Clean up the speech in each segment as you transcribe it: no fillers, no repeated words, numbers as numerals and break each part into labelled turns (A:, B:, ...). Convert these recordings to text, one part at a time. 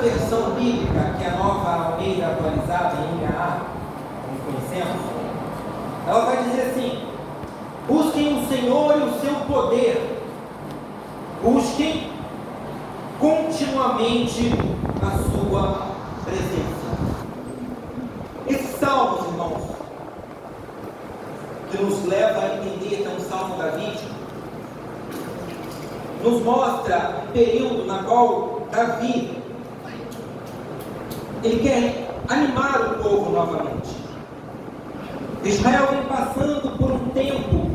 A: versão bíblica, que é a Nova Almeida atualizada, NAA, como conhecemos, ela vai dizer assim: busquem o Senhor e o seu poder, busquem continuamente a sua presença. Esses salmos, irmãos, que nos leva a entender que é um salmo davídico, nos mostra um período na qual Davi, ele quer animar o povo novamente. Israel vem passando por um tempo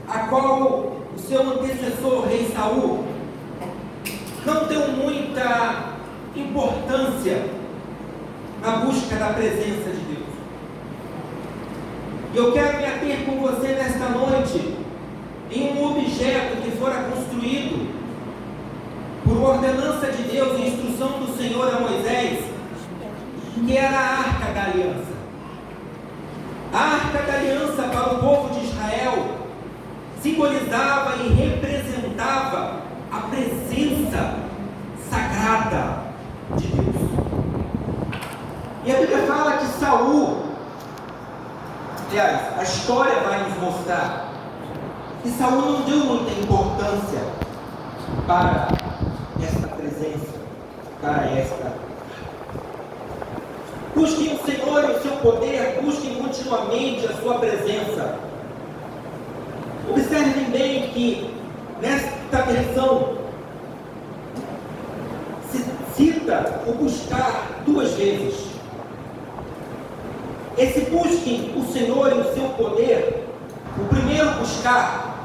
A: a qual o seu antecessor, rei Saul, não deu muita importância na busca da presença de Deus. E eu quero me ater com você nesta noite em um objeto que fora construído por ordenança de Deus e instrução do Senhor a Moisés, que era a Arca da Aliança. A Arca da Aliança para o povo de Israel simbolizava e representava a presença sagrada de Deus. E a Bíblia fala que Saul, aliás, a história vai nos mostrar que Saul não deu muita importância para esta presença, para esta. Busquem o Senhor e o seu poder, busquem continuamente a sua presença. Observem bem que nesta versão se cita o buscar duas vezes. Esse busquem o Senhor e o seu poder, o primeiro buscar,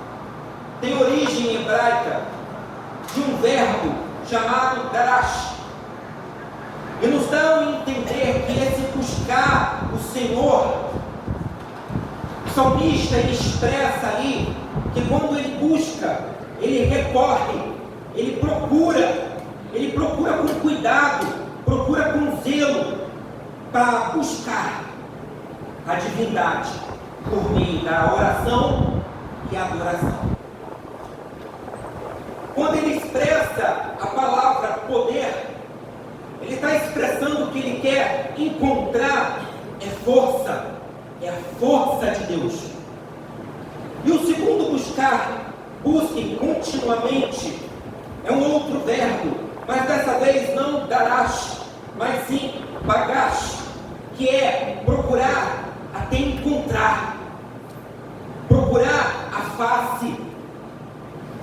A: tem origem hebraica de um verbo chamado darash, e nos dá a entender que esse buscar o Senhor, o salmista expressa aí que quando ele busca, ele recorre, ele procura com cuidado, procura com zelo para buscar a divindade por meio da oração e adoração. Quando ele expressa a palavra poder, ele está expressando que ele quer encontrar força, é a força de Deus. E o segundo buscar, busquem continuamente, é um outro verbo, mas dessa vez não darash, mas sim bagash, que é procurar até encontrar, procurar a face,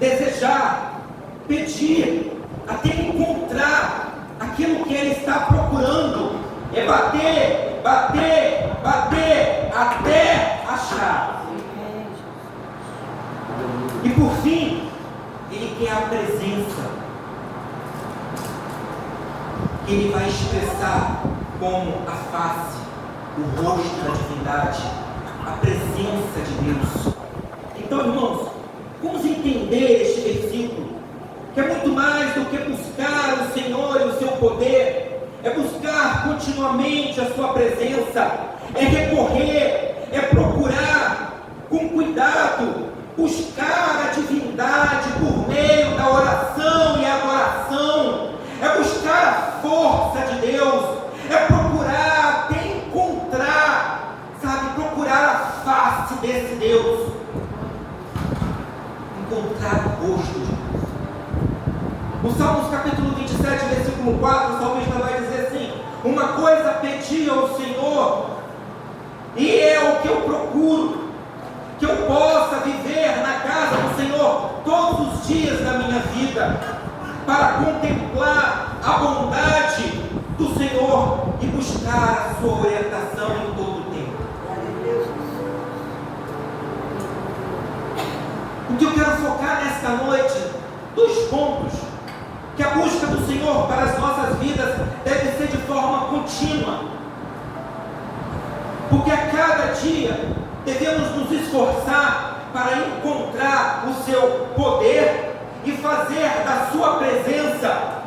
A: desejar, pedir, até encontrar aquilo que ele está procurando, é bater, bater, bater, até achar. E por fim, ele quer a presença, que ele vai expressar como a face, o rosto da divindade, a presença de Deus. Então, irmãos, vamos entender este versículo, que é muito mais do que buscar o Senhor e o seu poder, é buscar continuamente a sua presença, é recorrer, é procurar com cuidado, buscar a divindade por meio da oração e adoração, é buscar a força de Deus, é procurar até encontrar, procurar a face desse Deus, encontrar o rosto de Deus. No Salmos capítulo 27, versículo 4, o salmista vai dizer assim: uma coisa pedi ao Senhor, e é o que eu procuro, que eu possa viver na casa do Senhor todos os dias da minha vida, para contemplar a bondade do Senhor e buscar a sua orientação em todo o tempo. O que eu quero focar nesta noite, dois pontos, que a busca do Senhor para as nossas vidas deve ser de forma contínua, porque a cada dia devemos nos esforçar para encontrar o seu poder e fazer da sua presença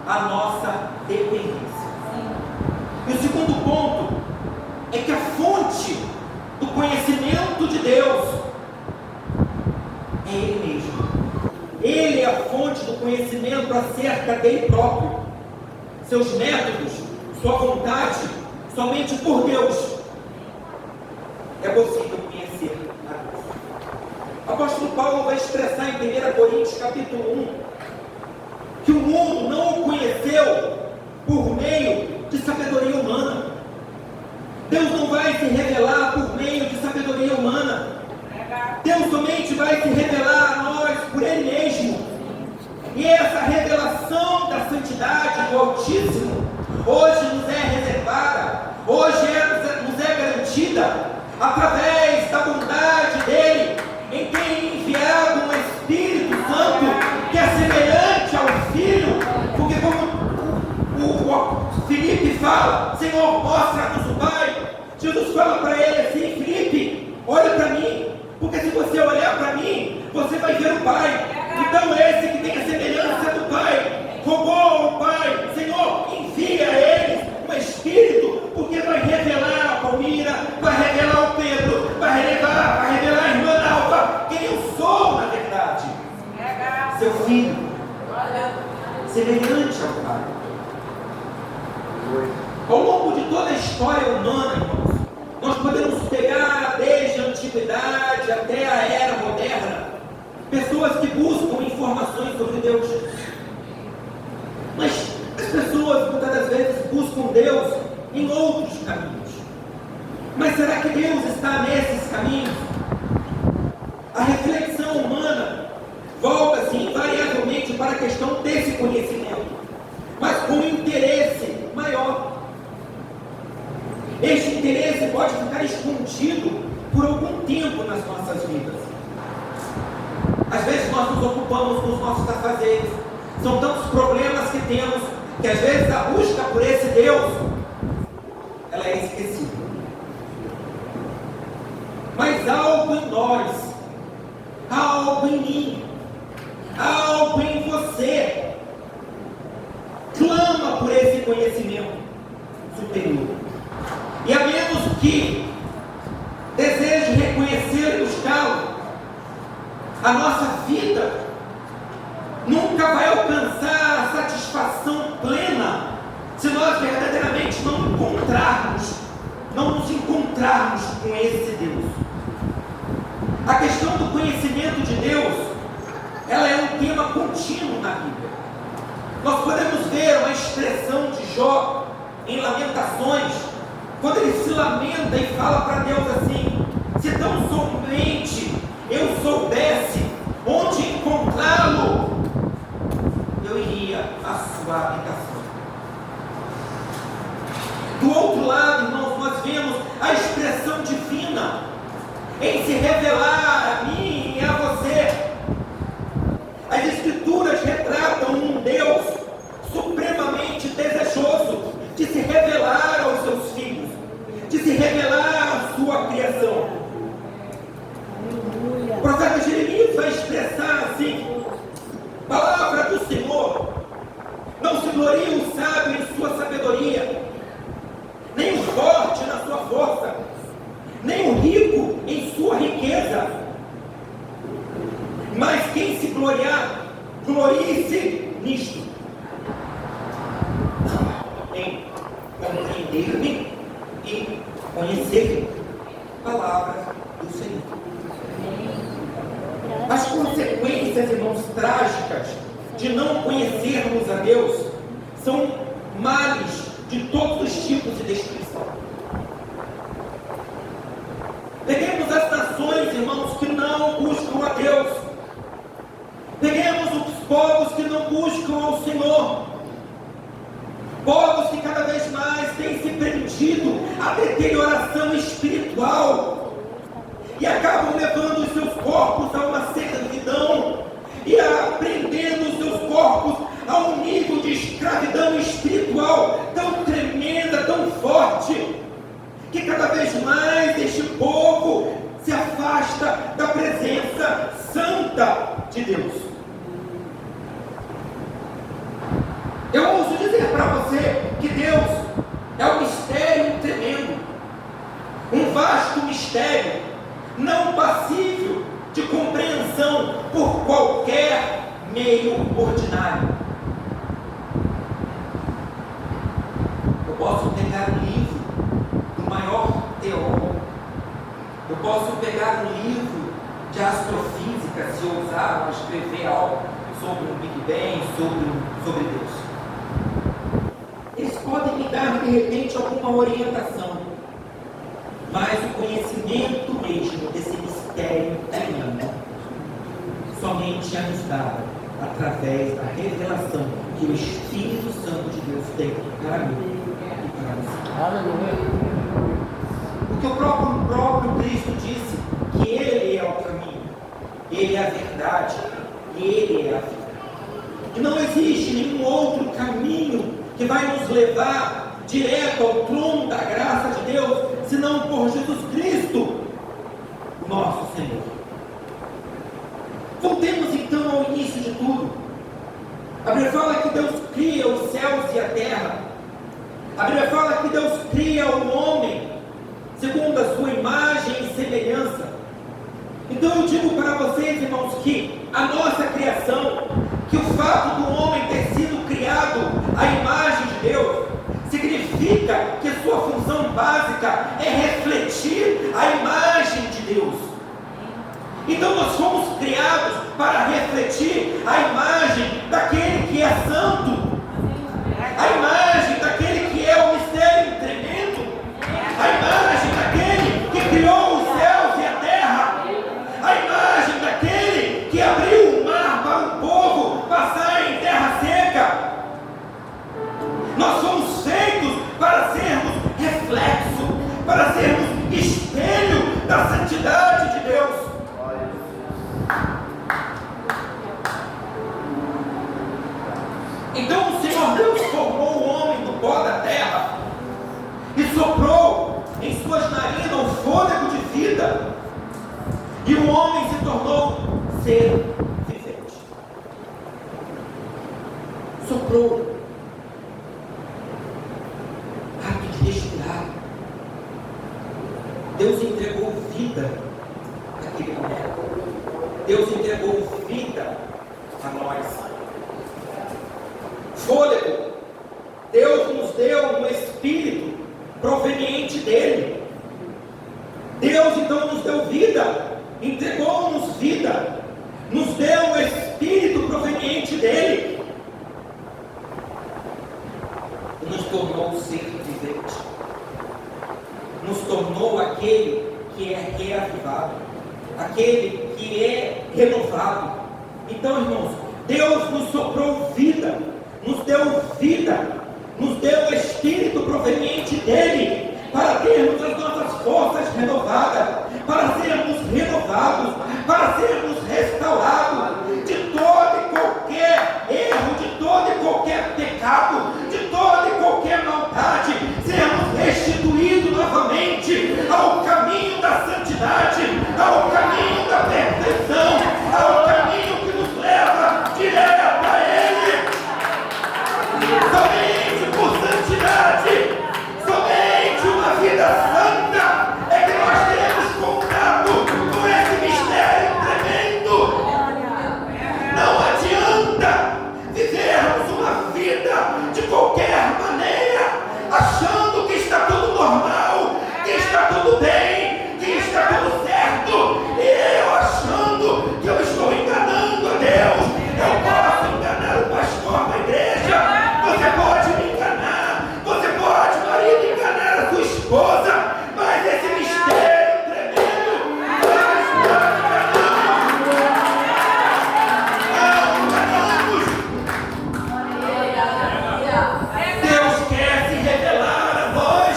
A: a nossa dependência. E o segundo ponto é que a fonte do conhecimento de Deus é Ele mesmo. Ele é a fonte do conhecimento acerca dele próprio. seus métodos, sua vontade, somente por Deus é possível conhecer a Deus. O apóstolo Paulo vai expressar em 1 Coríntios capítulo 1 que o mundo não o conheceu por meio de sabedoria humana. Deus não vai se revelar por meio de sabedoria humana. Deus somente vai se revelar a nós por Ele mesmo. E essa revelação da santidade do Altíssimo hoje nos é reservada, hoje nos é garantida através da bondade dEle, em ter enviado um Espírito Santo que é semelhante ao Filho, porque como o Filipe fala, Senhor, mostra-nos o Pai. Jesus fala para ele assim: Filipe, olha para mim, porque se você olhar para mim, você vai ver o Pai. Então esse que tem a semelhança do Pai, rogou ao Pai: Senhor, envia a eles um Espírito, porque vai revelar a Palmira, vai revelar o Pedro, vai revelar a irmã Alva, quem eu sou na verdade. Seu filho, semelhante ao Pai. Ao longo de toda a história humana, irmãos, nós podemos pegar desde a antiguidade até a era moderna, pessoas que buscam informações sobre Deus. Mas as pessoas muitas das vezes buscam Deus em outros caminhos. Mas será que Deus está nesses caminhos? A reflexão humana volta-se invariavelmente para a questão desse conhecimento, mas com um interesse maior. Este interesse pode ficar escondido por algum tempo nas nossas vidas. Às vezes nós nos ocupamos com os nossos afazeres. São tantos problemas que temos, que às vezes a busca por esse Deus, ela é esquecida. Mas há algo em nós, há algo em mim, há algo em você, clama por esse conhecimento superior. E a menos que deseje reconhecer e buscá-lo, a nossa vida nunca vai alcançar a satisfação plena se nós verdadeiramente não nos encontrarmos com esse Deus. A questão do conhecimento de Deus, ela é um tema contínuo na Bíblia. Nós podemos ver uma expressão de Jó em Lamentações, quando ele se lamenta e fala para Deus assim: se tão somente eu soubesse onde encontrá-lo, eu iria à sua habitação. Do outro lado, irmãos, nós vemos a expressão divina em se revelar a mim e a você. As Escrituras retratam um Deus supremamente desejoso de se revelar aos seus filhos, de se revelar à sua criação. O profeta Jeremias vai expressar assim: palavra do Senhor, não se glorie o sábio em sua sabedoria, nem o forte na sua força, nem o rico em sua riqueza, mas quem se gloriar, glorie-se nisto, em compreender-me e conhecer a palavra do Senhor. As consequências, irmãos, trágicas de não conhecermos a Deus são males de todos os tipos de destruição. Peguemos as nações, irmãos, que não buscam a Deus. Peguemos os povos que não buscam ao Senhor. Povos que cada vez mais têm se prendido à deterioração espiritual e acabam levando os seus corpos a uma servidão e prendendo os seus corpos a um nível de escravidão espiritual tão tremenda, tão forte, que cada vez mais este povo se afasta da presença santa de Deus. Eu ouso dizer para você que Deus é um mistério tremendo, um vasto mistério, não passível de compreensão por qualquer meio ordinário. Eu posso pegar um livro de astrofísica, se eu ousar escrever algo sobre o Big Bang, sobre Deus. Eles podem me dar, de repente, alguma orientação, mas o conhecimento mesmo desse mistério tremendo somente é nos dado através da revelação que o Espírito Santo de Deus tem para mim e para você. Porque o próprio Cristo disse que Ele é o caminho, Ele é a verdade e Ele é a vida. E não existe nenhum outro caminho que vai nos levar direto ao trono da graça de Deus, senão por Jesus Cristo, nosso Senhor. Voltemos então ao início de tudo. A Bíblia fala que Deus cria os céus e a terra. A Bíblia fala que Deus cria o homem segundo a sua imagem e semelhança. Então eu digo para vocês, irmãos, que a nossa criação, que o fato do homem ter sido criado à imagem de Deus, significa que a sua função básica é refletir a imagem de Deus. Então nós fomos criados para refletir a imagem daquele que é santo, a imagem daquele que é o mistério tremendo, a imagem daquele que criou os céus e a terra, a imagem daquele que abriu o mar para o povo passar em terra seca. Nós somos feitos para sermos reflexo, para sermos espelho da santidade de Deus. Então o Senhor Deus formou o homem do pó da terra e soprou em suas narinas o fôlego de vida, e o homem se tornou ser vivente. Soprou, ato de respirar. Deus entregou vida àquele momento. Deus entregou vida a nós. Fôlego. Deus nos deu um espírito proveniente dele. Deus então nos deu vida, entregou-nos vida, nos deu um espírito proveniente dele e nos tornou ser vivente, nos tornou aquele que é reavivado, aquele que é renovado. Então, irmãos, Deus nos soprou vida, nos deu vida, nos deu o espírito proveniente dele, para termos as nossas forças renovadas, para sermos renovados, para sermos restaurados de todo e qualquer erro, de todo e qualquer pecado, de toda e qualquer maldade, sermos restituídos novamente ao caminho da santidade, ao caminho da perfeição, ao caminho que nos leva direto a Ele. Somente por santidade, somente uma vida santa é que nós teremos contato com esse mistério tremendo. Não adianta vivermos uma vida de qualquer maneira, achando que está tudo normal, que está tudo bem, que está tudo certo, e eu achando que eu estou enganando a Deus. Eu posso enganar o pastor da igreja, você pode me enganar, você pode, marido, enganar a sua esposa, mas esse mistério tremendo nós não enganamos. Deus quer se revelar a nós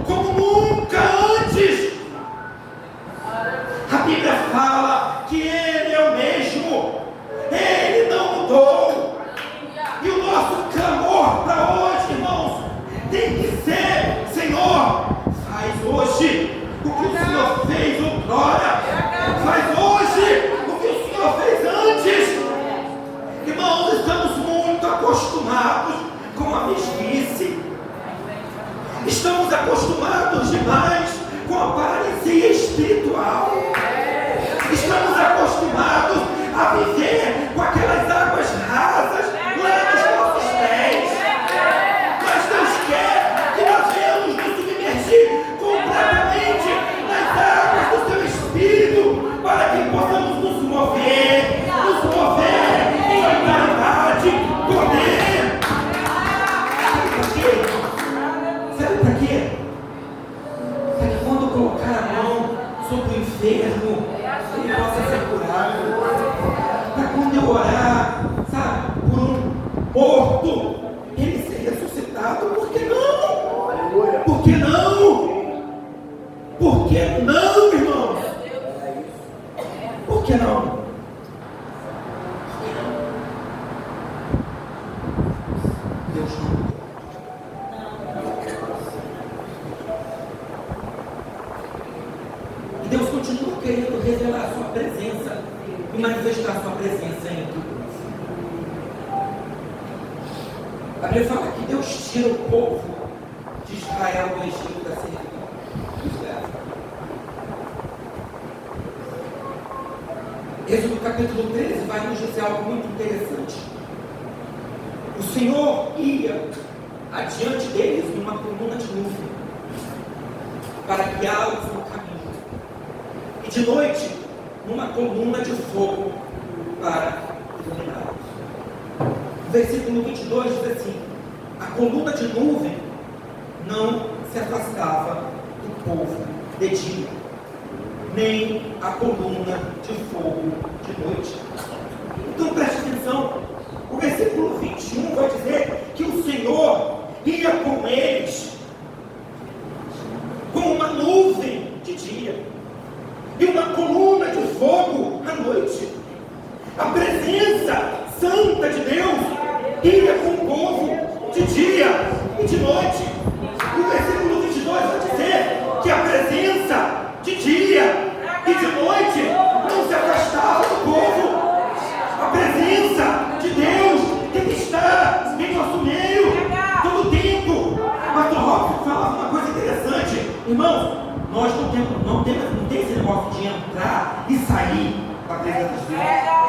A: como nunca antes. A Bíblia fala que Ele é o mesmo, Ele não mudou. E o nosso clamor para hoje, irmãos, tem que ser: Senhor, faz hoje o que o Senhor fez outrora, faz hoje o que o Senhor fez antes. Irmãos, estamos muito acostumados com a mesmice, estamos acostumados demais com a paralisia espiritual, estamos acostumados a viver com aquelas águas rasas lá nos nossos pés. Mas Deus quer que nós venhamos nos submergir completamente nas águas do seu Espírito. enfermo ele possa ser curado. Para quando eu orar, sabe, por um morto, ele ser ressuscitado. Por que não? Por que não? Por que não, irmãos? Por que não? Deus não. E Deus continua querendo revelar a sua presença e manifestar a sua presença em tudo. A Bíblia fala que Deus tira o povo de Israel do Egito da servidão. Êxodo capítulo 13 vai nos dizer algo muito interessante. O Senhor ia adiante deles numa coluna de nuvem para guiá-los no caminho, e de noite numa coluna de fogo para iluminá-los. O versículo 22 diz assim: a coluna de nuvem não se afastava do povo de dia, nem a coluna de fogo de noite. Então preste atenção, o versículo 21 vai dizer que o Senhor ia com eles com uma nuvem de dia e uma coluna de fogo à noite. A presença santa de Deus ia com o povo de dia e de noite. O versículo 22 vai dizer que a presença de dia e de noite não se afastava do povo. A presença de Deus tem que estar em nosso meio todo o tempo. Mas o Robson falava uma coisa interessante, irmãos. Nós não tem esse negócio de entrar e sair da presença de Deus.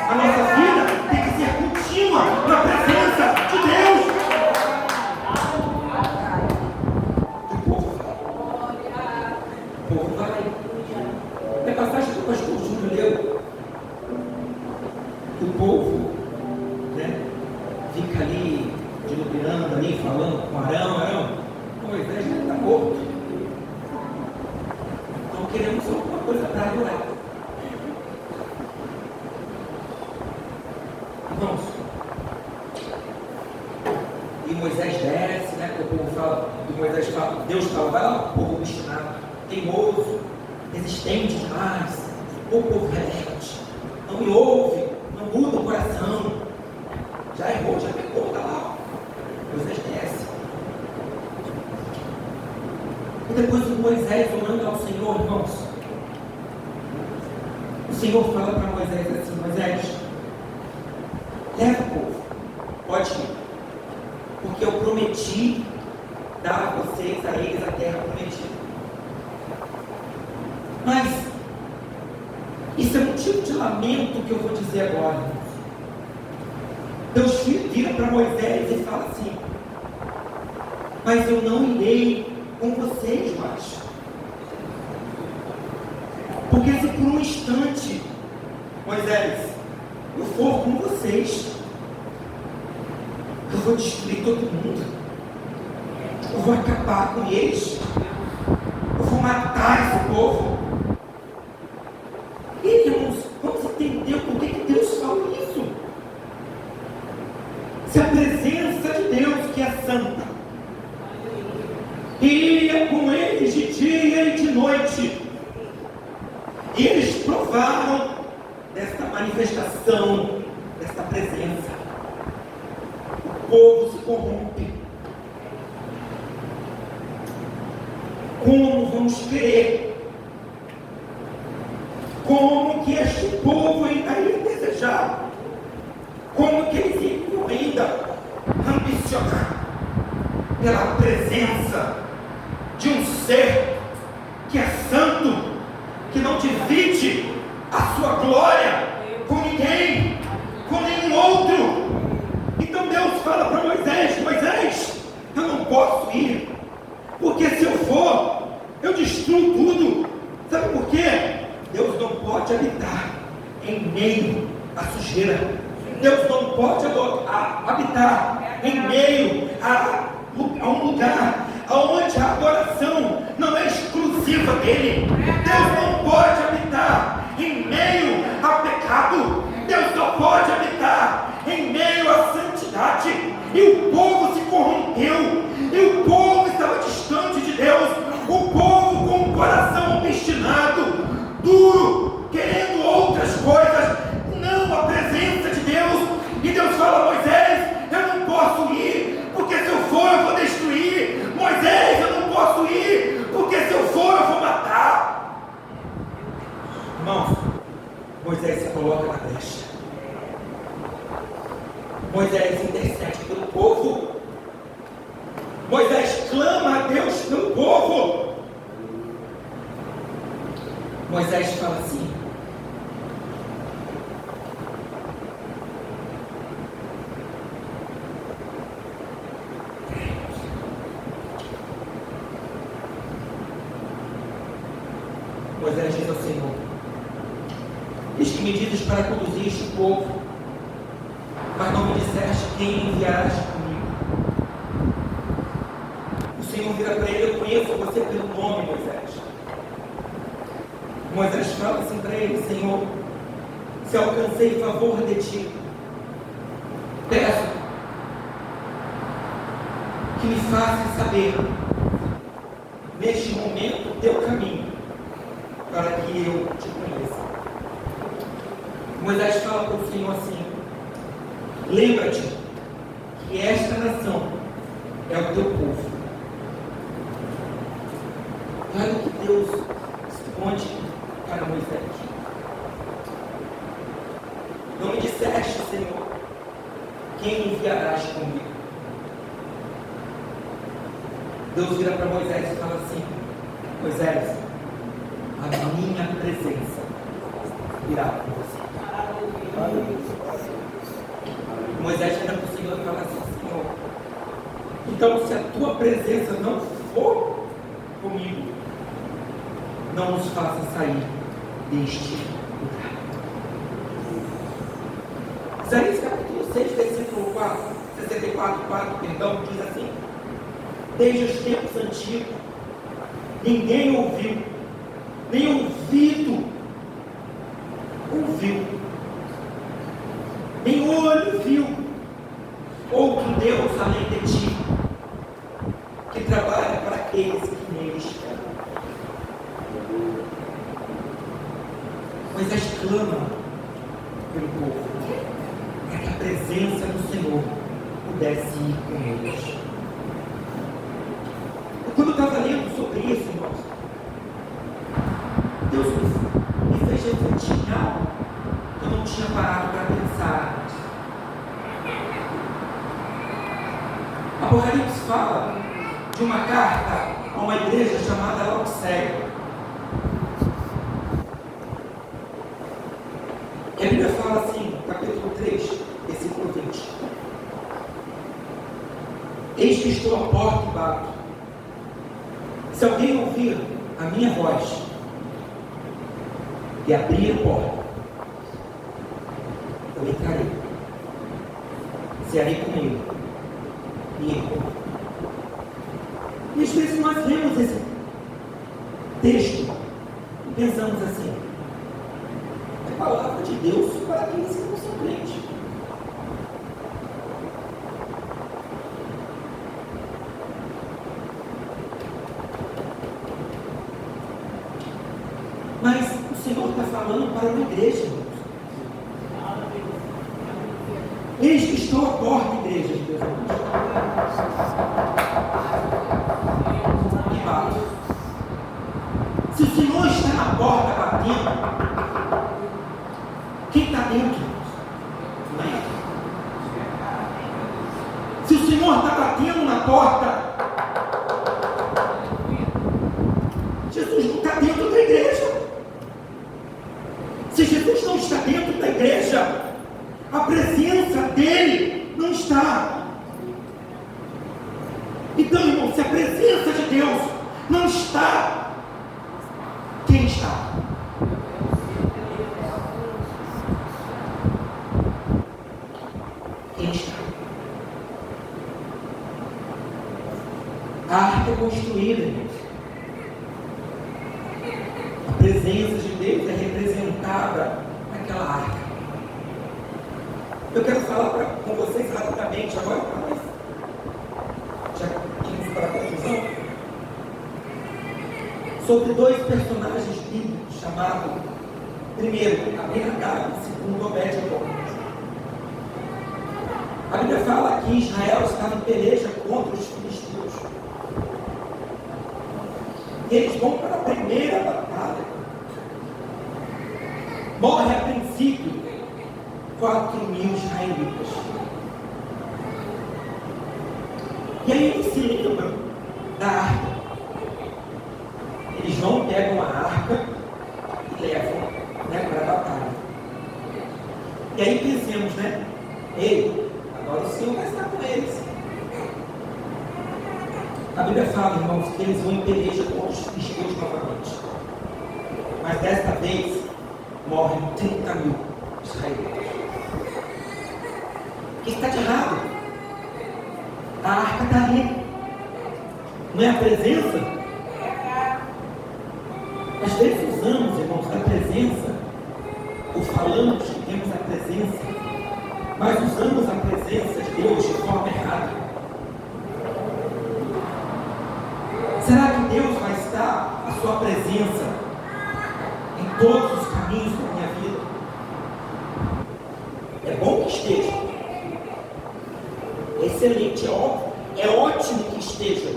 A: A nossa vida tem que ser contínua na presença de Deus. O povo vai. É a passagem que o pastor Júnior leu. O povo, né, fica ali diluviando, ali falando com Arão, Moisés já está morto. Então queremos alguma coisa para adorar. Irmãos, e Moisés desce, né? O povo fala, e Moisés fala, Deus fala, vai lá, o povo obstinado, teimoso, resistente demais, o povo rebelde, não me ouve, não muda o coração, já errou, já pecou, está lá. Moisés desce. E depois o Moisés orando ao Senhor, irmãos, o Senhor fala para Moisés assim: Moisés, leva o povo, pode ir, porque eu prometi dar a vocês, a eles, a terra prometida. Mas isso é motivo de lamento que eu vou dizer agora, irmãos. Deus vira para Moisés e fala assim: mas eu não irei com vocês mais, porque se por um instante, Moisés, eu for com vocês, eu vou destruir todo mundo, eu vou acabar com eles, eu vou matar esse povo. E irmãos, vamos entender por que Deus fala isso. Se a presença de Deus, que é santa, ia com eles de dia e de noite, e eles provaram desta manifestação, desta presença, o povo se corrompe. Como vamos crer? Como que este povo ainda ia desejar? Como que eles iam ainda ambicionar pela presença de um ser que é santo, que não divide a sua glória com ninguém, com nenhum outro? Então Deus fala para Moisés: Moisés, eu não posso ir, porque se eu for, eu destruo tudo. Sabe por quê? Deus não pode habitar em meio à sujeira. Deus não pode habitar em meio a um lugar onde a adoração não é exclusiva dele. Deus não pode habitar
B: habitar em meio ao pecado. Deus só pode habitar em meio à santidade. E o povo se corrompeu, e o povo estava distante de Deus, o povo com o coração obstinado, duro, querendo outras coisas, não a presença de Deus. E Deus fala: Moisés, eu não posso ir, porque se eu for eu vou destruir. Moisés, eu não posso ir, porque se eu for eu vou matar. Irmãos, Moisés se coloca na brecha. Moisés intercede pelo povo. Moisés clama a Deus pelo povo. Moisés fala assim: Moisés diz ao Senhor: eis que me dizes para conduzir o povo, mas não me disseste quem enviarás comigo. O Senhor vira para ele: eu conheço você pelo nome, Moisés. Moisés fala assim para ele: Senhor, se alcancei favor de ti, peço que me faças saber neste momento o teu caminho, para que eu te conheça. Moisés fala para o Senhor assim: lembra-te que esta nação é o teu povo. Olha o que Deus responde para Moisés: não me disseste, Senhor, quem enviarás comigo. Deus vira para Moisés e fala assim: Moisés, a minha presença irá com você. Moisés vira para o Senhor e fala assim: Senhor, então se a tua presença não for comigo, não nos faça sair deste lugar. Isaías capítulo 6, versículo 64, perdão, diz assim: desde os tempos antigos ninguém ouviu, nem ouvido ouviu, nem olho viu outro Deus além de ti, que trabalha para aqueles que nele esperam. Moisés clama pelo povo, para que a presença do Senhor pudesse ir com eles. Quando eu estava lendo sobre isso, irmãos, Deus me fez refletir em algo que eu não tinha parado para pensar antes. Apocalipse fala de uma carta a uma igreja chamada Laodiceia. E a Bíblia fala assim, capítulo 3, versículo 20: eis que estou à porta e bato. Se alguém ouvir a minha voz e abrir a porta, eu entrarei, cearei com ele e ele comigo. E às vezes nós lemos esse texto e pensamos assim: é a palavra de Deus para aqueles que não são crentes. Mas o Senhor está falando para uma igreja, irmãos. Eis que estou à porta, igreja de Deus, e bato. Se o Senhor está na porta batendo, quem está dentro? Não é? Se o Senhor está batendo na porta, Jesus não está dentro da igreja. Se Jesus não está dentro da igreja, a presença dele não está. Então, irmão, se a presença de Deus não está, quem está? Quem está? A arca é construída, irmãos. A presença de Deus é entra naquela arca. Eu quero falar com vocês rapidamente agora, já que vamos para a conclusão, sobre dois personagens bíblicos chamados, primeiro, Abinadab, segundo, Obed-edom. A Bíblia fala que Israel estava em peleja contra os filisteus. E eles vão para a primeira batalha. Morre a princípio 4.000 israelitas. E aí eles se lembram da arca. Eles vão, pegam a arca e levam, né, para a batalha. E aí pensemos, né? Ei, agora o Senhor vai estar com eles. A Bíblia fala, irmãos, que eles vão em peleja contra os filisteus novamente. Mas desta vez morrem 30.000 israelitas. O que está de errado? A arca está ali. Não é a presença? Às vezes usamos, irmãos, a presença, ou falamos que temos a presença, mas usamos a presença de Deus de forma errada. Será que Deus vai estar a sua presença em todos os caminhos da minha vida? É bom que esteja. É excelente, é óbvio, é ótimo que esteja.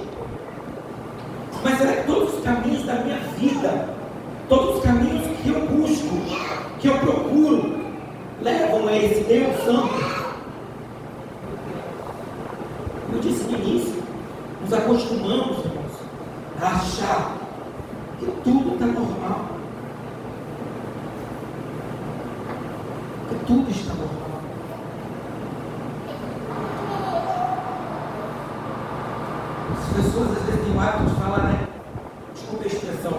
B: Mas será que todos os caminhos da minha vida, todos os caminhos que eu busco, que eu procuro, levam a esse Deus Santo? Eu disse no início, nos acostumamos, irmãos, a achar que tudo está normal, que tudo está normal. As pessoas às vezes têm o hábito de falar, né? Desculpa a expressão.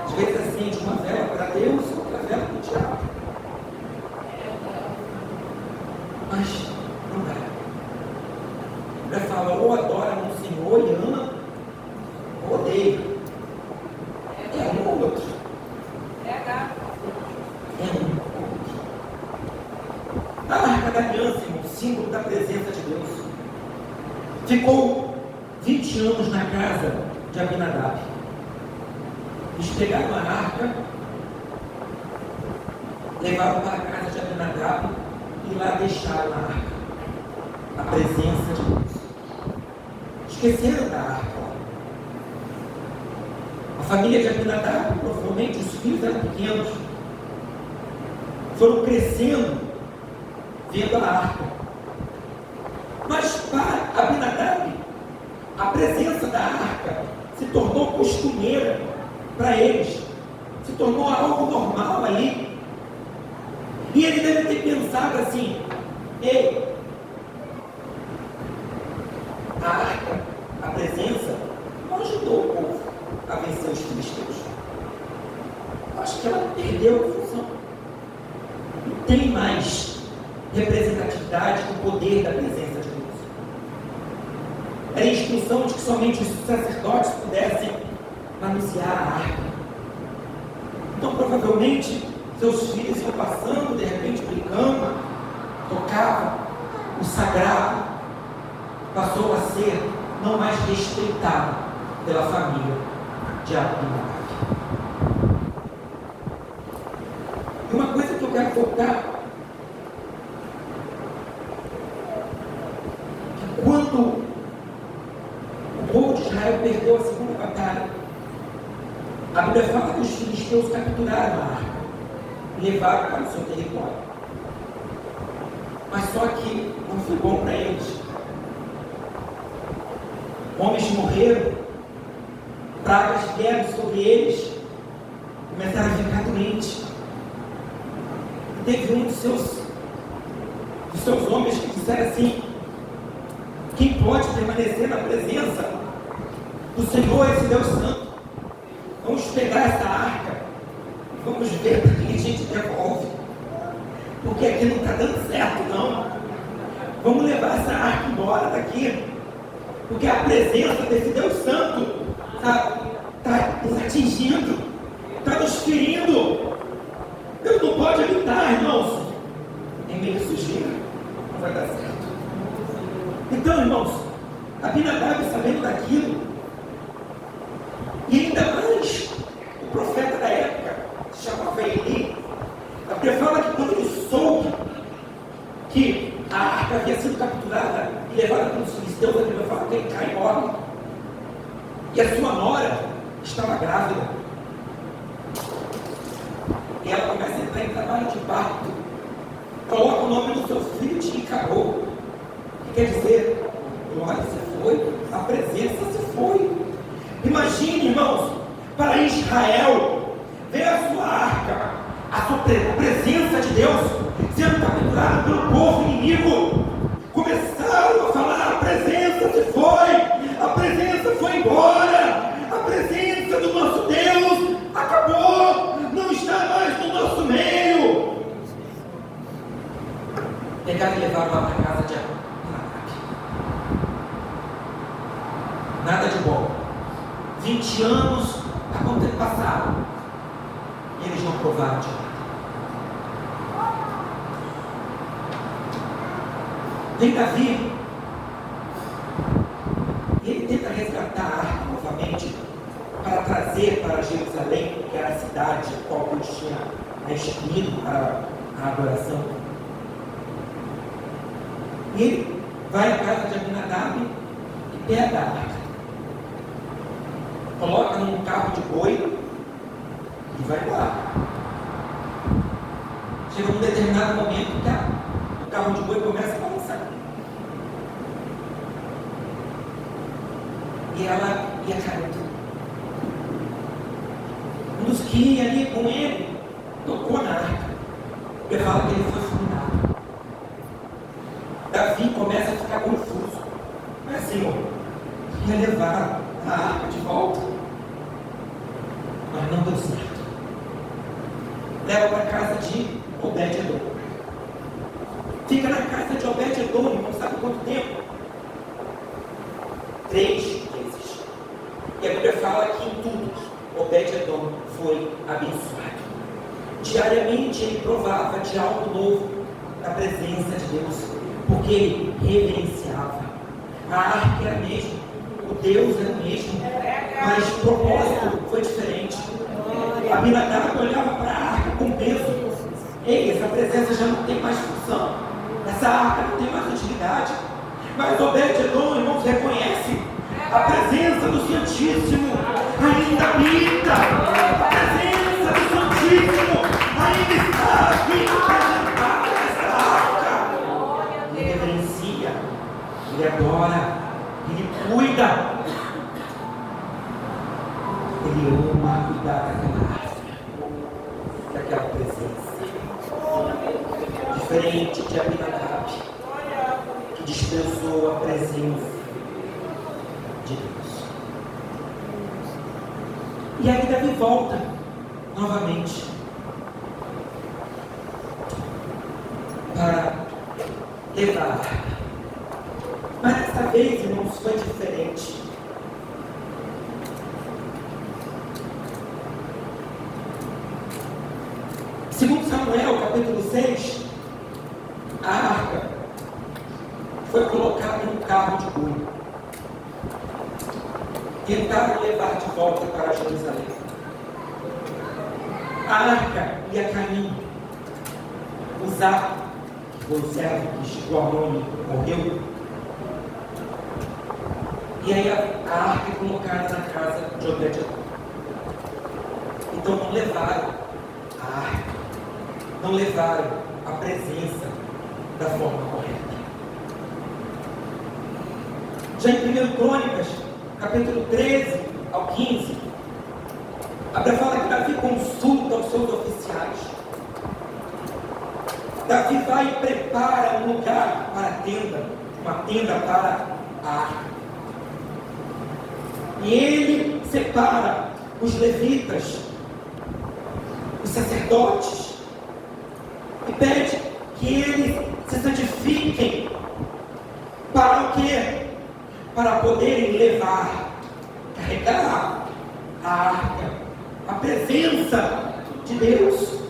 B: Às vezes acende uma vela para Deus e outra vela para o diabo. Mas não dá. A Bíblia fala, ou adora no Senhor e ama, ou odeia. É um ou outro. É um ou outro. A arca da aliança, irmão, símbolo da presença de Deus, ficou 20 anos na casa de Abinadab. Eles pegaram a arca, levaram para a casa de Abinadab e lá deixaram a arca, a presença de Deus. Esqueceram da arca. A família de Abinadab, provavelmente os filhos eram pequenos, foram crescendo vendo a arca. Mas para Abinadab, a presença da arca se tornou costumeira para eles, se tornou algo normal ali. E ele deve ter pensado assim: ei, a arca, a presença, não ajudou o povo a vencer os filisteus. Acho que ela perdeu a função. Não tem mais representatividade do poder da presença de Deus. Era a instrução de que somente os sacerdotes pudessem manusear a arca. Então, provavelmente, seus filhos iam passando, de repente brincando, tocavam, o sagrado passou a ser não mais respeitado pela família de Abinadab. E uma coisa que eu quero focar, que quando o povo de Israel perdeu a segunda batalha, a Bíblia fala que os filisteus capturaram a arca e levaram para o seu território. Mas só que não foi bom para eles. Homens morreram, pragas vieram sobre eles, começaram a ficar doentes. Teve um dos seus homens que disseram assim: quem pode permanecer na presença do Senhor, esse Deus Santo? Vamos pegar essa arca, vamos ver para quem a gente devolve, porque aqui não está dando certo não. Vamos levar essa arca embora daqui, porque a presença desse Deus Santo está nos atingindo, está nos ferindo. Deus não pode habitar, irmãos, em meio de sujeira. Não vai dar certo. Então, irmãos, Abinadab, sabendo daquilo, e ainda mais o profeta da época, se chamava Eli, a Bíblia fala que quando ele soube que a arca havia sido capturada e levada pelos filisteus, a Bíblia fala que ele cai e morre. E a sua nora estava grávida. E ela começa a entrar em trabalho de parto. Coloca o nome do seu filho de Icarô. Que quer dizer, glória se foi, a presença se foi. Imagine, irmãos, para Israel, ver a sua arca, a sua presença de Deus sendo capturada pelo povo inimigo. Começaram a falar: a presença se foi, a presença foi embora, a presença do nosso Deus acabou, não está mais no nosso meio. Pegaram e levaram lá para casa de Abinadab. Nada de bom. 20 anos passaram e eles não provaram de nada. Vem Davi, e ele tenta resgatar a arca novamente para trazer para Jerusalém, que era a cidade a qual Deus tinha escolhido para a adoração. E ele vai à casa de Abinadab e pega a arca, coloca num carro de boi e vai embora. Chega um determinado momento que o carro de boi começa a balançar. E ela ia caindo. Um dos que ia ali com ele tocou na arca. Ele fala que ele foi fulminado. Davi começa a ficar confuso. Mas, Senhor, ia levar a arca de volta. Mas não deu certo. Leva para a casa de Obed-Edom. Fica na casa de Obed-Edom, não sabe quanto tempo? 3 meses. E a Bíblia fala que em tudo Obed-Edom foi abençoado. Diariamente ele provava de algo novo da presença de Deus, porque ele reverenciava. A arca era a mesma, o Deus era o mesmo, mas o propósito foi diferente. Abinadab olhava para a arca com peso. Ei, essa presença já não tem mais função, essa arca não tem mais utilidade. Mas Obed-Edom, irmãos, reconhece a presença do Santíssimo ainda habita, a presença do Santíssimo ainda está aqui representada nessa arca. Ele reverencia, ele adora, ele cuida, ele ama cuidar daquela arca, daquela presença. Diferente de Abinadab, que desprezou a presença de Deus. E aí Davi volta novamente para levar a arca. Mas dessa vez, irmãos, foi diferente. Segundo Samuel, capítulo 6, a arca foi colocada num carro de boi. Tentaram levar de volta para Jerusalém. A arca ia caindo. Uzá, que foi o servo que chegou a nome, morreu. E aí a arca é colocada na casa de Obed-Edom. Então não levaram a arca, não levaram a presença da forma correta. Já em 1 Crônicas, capítulo 13 ao 15, a Bíblia fala que Davi consulta os seus oficiais. Davi vai e prepara um lugar para a tenda, uma tenda para a arca. E ele separa os levitas, os sacerdotes, e pede que eles se santifiquem. Para o quê? Para poderem levar, carregar a arca, a presença de Deus.